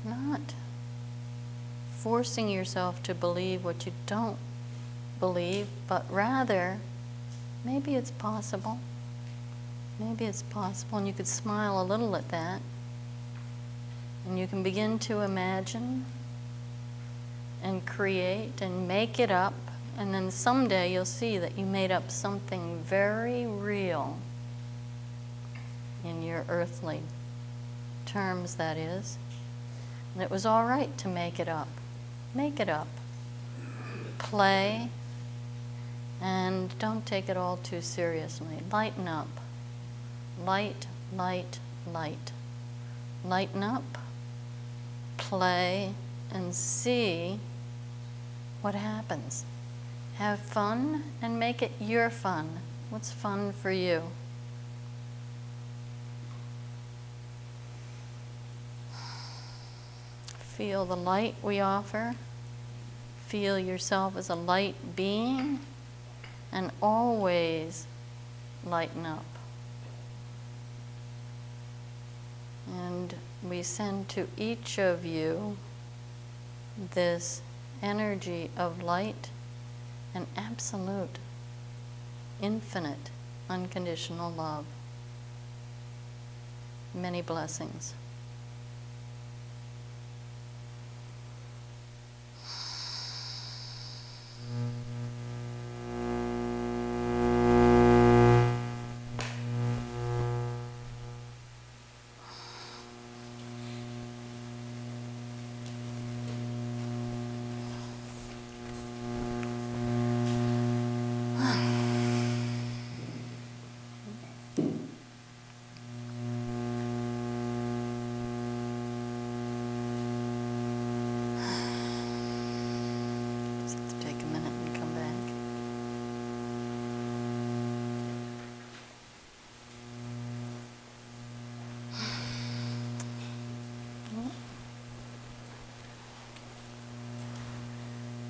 not forcing yourself to believe what you don't believe, but rather, maybe it's possible. Maybe it's possible, and you could smile a little at that. And you can begin to imagine and create and make it up, and then someday you'll see that you made up something very real in your earthly terms, that is. And it was all right to make it up. Make it up. Play, and don't take it all too seriously. Lighten up. Light, light, light. Lighten up, play, and see what happens. Have fun and make it your fun. What's fun for you? Feel the light we offer. Feel yourself as a light being, and always lighten up. And we send to each of you this energy of light and absolute, infinite, unconditional love. Many blessings.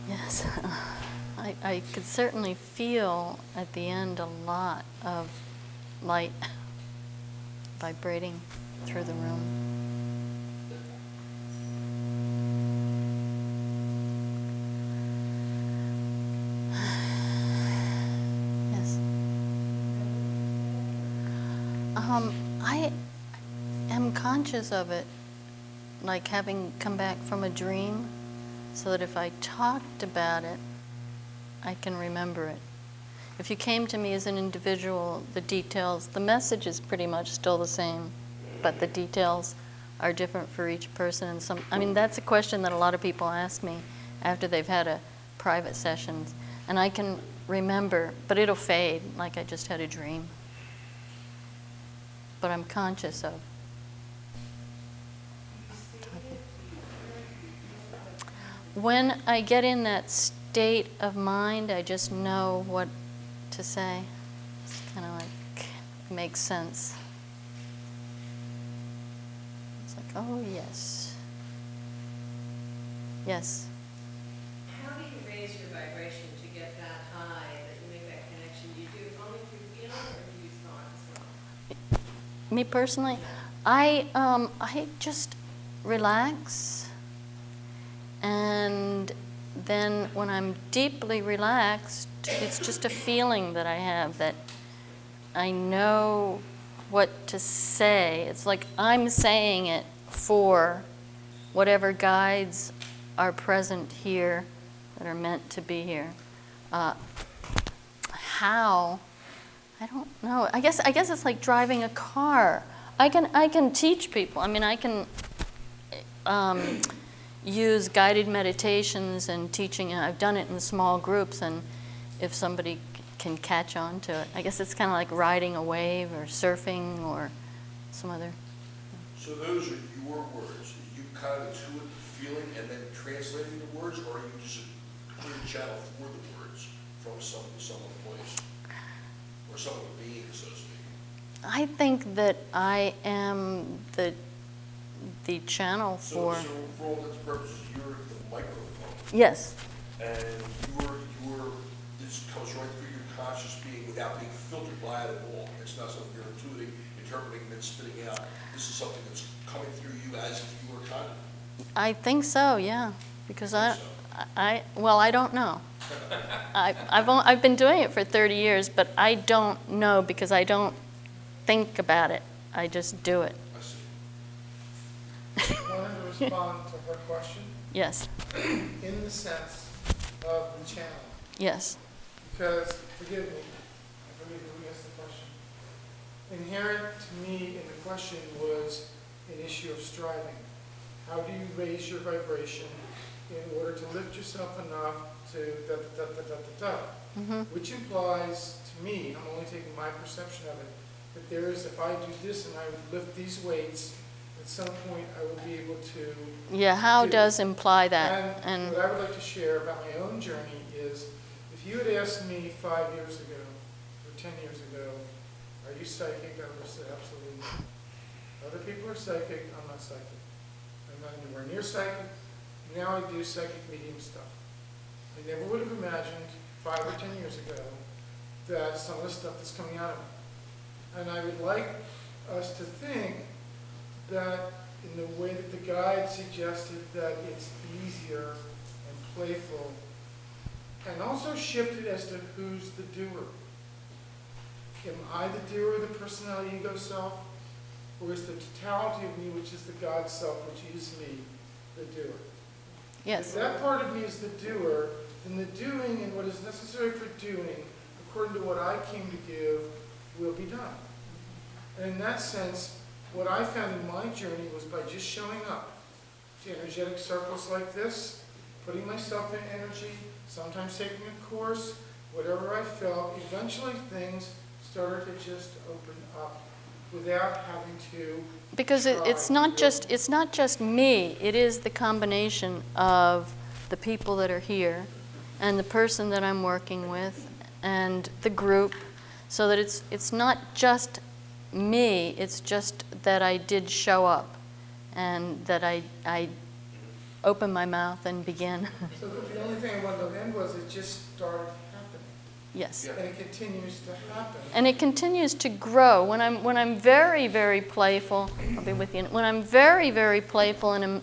Yes, I could certainly feel at the end a lot of light vibrating through the room. Yes. I am conscious of it, like having come back from a dream, so that if I talked about it, I can remember it. If you came to me as an individual, the details, the message is pretty much still the same, but the details are different for each person. And that's a question that a lot of people ask me after they've had a private session, and I can remember, but it'll fade, like I just had a dream. But I'm conscious of. When I get in that state of mind, I just know what to say. It's kind of like, it makes sense. It's like, oh yes. Yes? How do you raise your vibration to get that high, that you make that connection? Do you do it only through feeling, or do you use thought as well? Me personally, I just relax. And then when I'm deeply relaxed, it's just a feeling that I have, that I know what to say. It's like I'm saying it for whatever guides are present here that are meant to be here. How? I don't know. I guess it's like driving a car. I can teach people. I mean, I can use guided meditations and teaching. I've done it in small groups, and if somebody can catch on to it, I guess it's kind of like riding a wave or surfing or some other. So those are your words. You kind of intuit the feeling and then translating the words, or are you just a clear channel for the words from some place or some being, so to speak? I think that I am the channel for. So for all intents and purposes, you're the microphone. Yes. And this comes right through your conscious being without being filtered by it at all. It's not something you're intuiting, interpreting, and then spitting out. This is something that's coming through you as if you were conduit. I think so, yeah, because Think well, I don't know. I've been doing it for 30 years, but I don't know because I don't think about it. I just do it. I see. Wanted to respond to her question Yes, in the sense of the channel. yes. Because, forgive me, I forget who asked the question. Inherent to me in the question was an issue of striving. How do you raise your vibration in order to lift yourself enough to da-da-da-da-da-da-da? Mm-hmm. Which implies, to me, I'm only taking my perception of it, that there is, if I do this and I would lift these weights, at some point I will be able to. Yeah, how do. does imply that? And what I would like to share about my own journey is, if you had asked me 5 years ago, or 10 years ago, are you psychic? I would have said absolutely not. Other people are psychic, I'm not psychic. I'm not anywhere near psychic. Now I do psychic medium stuff. I never would have imagined 5 or 10 years ago that some of the stuff that's coming out of me. And I would like us to think that in the way that the guide suggested, that it's easier and playful, and also shifted as to who's the doer. Am I the doer, the personality ego self, or is the totality of me, which is the God self, which is me, the doer? Yes. If that part of me is the doer, then the doing and what is necessary for doing, according to what I came to give, will be done. And in that sense, what I found in my journey was by just showing up to energetic circles like this, putting myself in energy, sometimes taking a course, whatever I felt, eventually things started to just open up without having to. Because it's not just me. It is the combination of the people that are here, and the person that I'm working with, and the group, so that it's not just me. It's just that I did show up, and that I opened my mouth and began. So the only thing I wanted to end was it just started happening. Yes. Yeah. And it continues to happen. And it continues to grow. When I'm very, very playful, I'll be with you. When I'm very, very playful and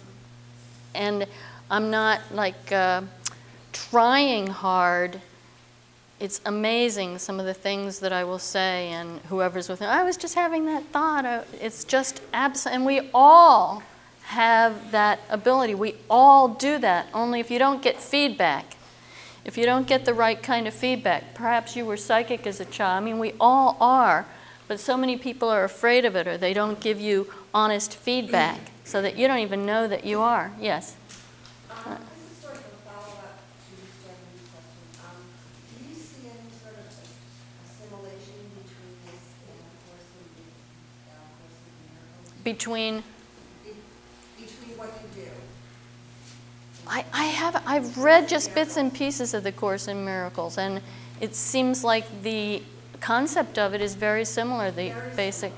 I'm not like trying hard, it's amazing some of the things that I will say, and whoever's with me. I was just having that thought. It's just absent, and we all have that ability. We all do that. Only if you don't get feedback. If you don't get the right kind of feedback, perhaps you were psychic as a child. I mean, we all are, but so many people are afraid of it, or they don't give you honest feedback, so that you don't even know that you are. Yes? This is sort of a follow-up to Stephanie's question. Do you see any sort of assimilation between this and A Course in Miracles? Between... Between what you do? I've read just bits and pieces of the Course in Miracles, and it seems like the concept of it is very similar, the basic.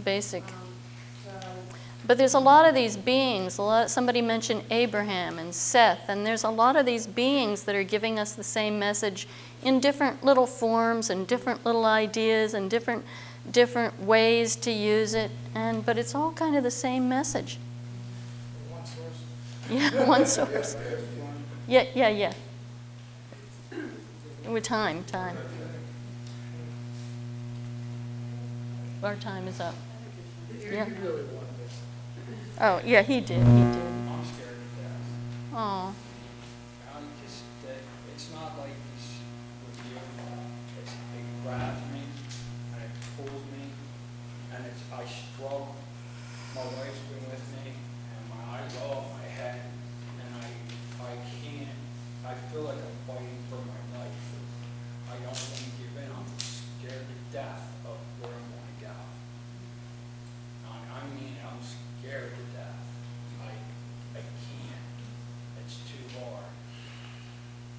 So, But there's a lot of these beings. Somebody mentioned Abraham and Seth, and there's a lot of these beings that are giving us the same message in different little forms and different little ideas and different ways to use it, but it's all kind of the same message. One source. Yeah, one source. Yeah. With time. Our time is up. Yeah. You really wanted this. Oh, yeah, he did. I'm scared to death. Oh, I'm just, it's not like this with you. It grabs me and it pulls me and I struggle. My wife's been with me and I go up my head and I can't, I feel like I'm fighting for my life. I don't want to give in. I'm scared to death of where I'm going to go. I mean, I'm scared to death. I can't. It's too hard.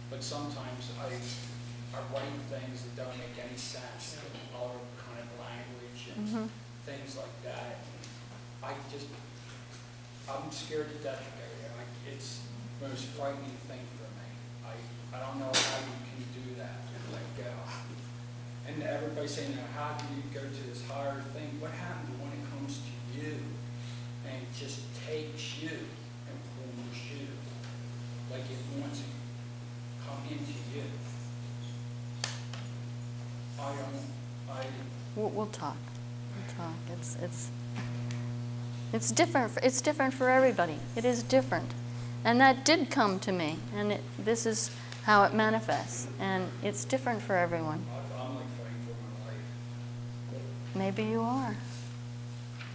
But sometimes I write things that don't make any sense, other kind of language and things like that. I'm scared to death to go there. It's the most frightening thing for me. I don't know how you can do that and let go. And everybody's saying, how do you go to this higher thing? What happens when it comes to you and just takes you and see it. We'll talk. We'll talk. It's different. It's different for everybody. It is different, and that did come to me, and this is how it manifests, and it's different for everyone. I'm like fighting for my life. Maybe you are.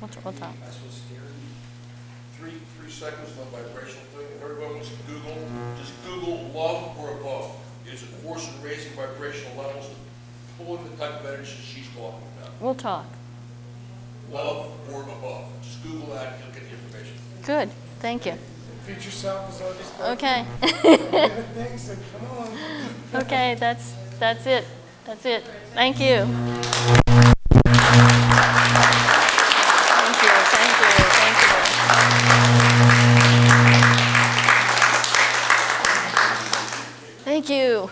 We'll talk. That's what scares me. 3 seconds on the vibrational thing. If everyone wants to Google, just Google love or above. It's a force in raising vibrational levels to pull in the type of energy she's talking about. We'll talk. Love or above. Just Google that and you'll get the information. Good. Thank you. Future self is already spoken. Okay. Thanks, so come on. Okay. That's it. That's it. Thank you. Thank you. Thank you. Thank you. Thank you.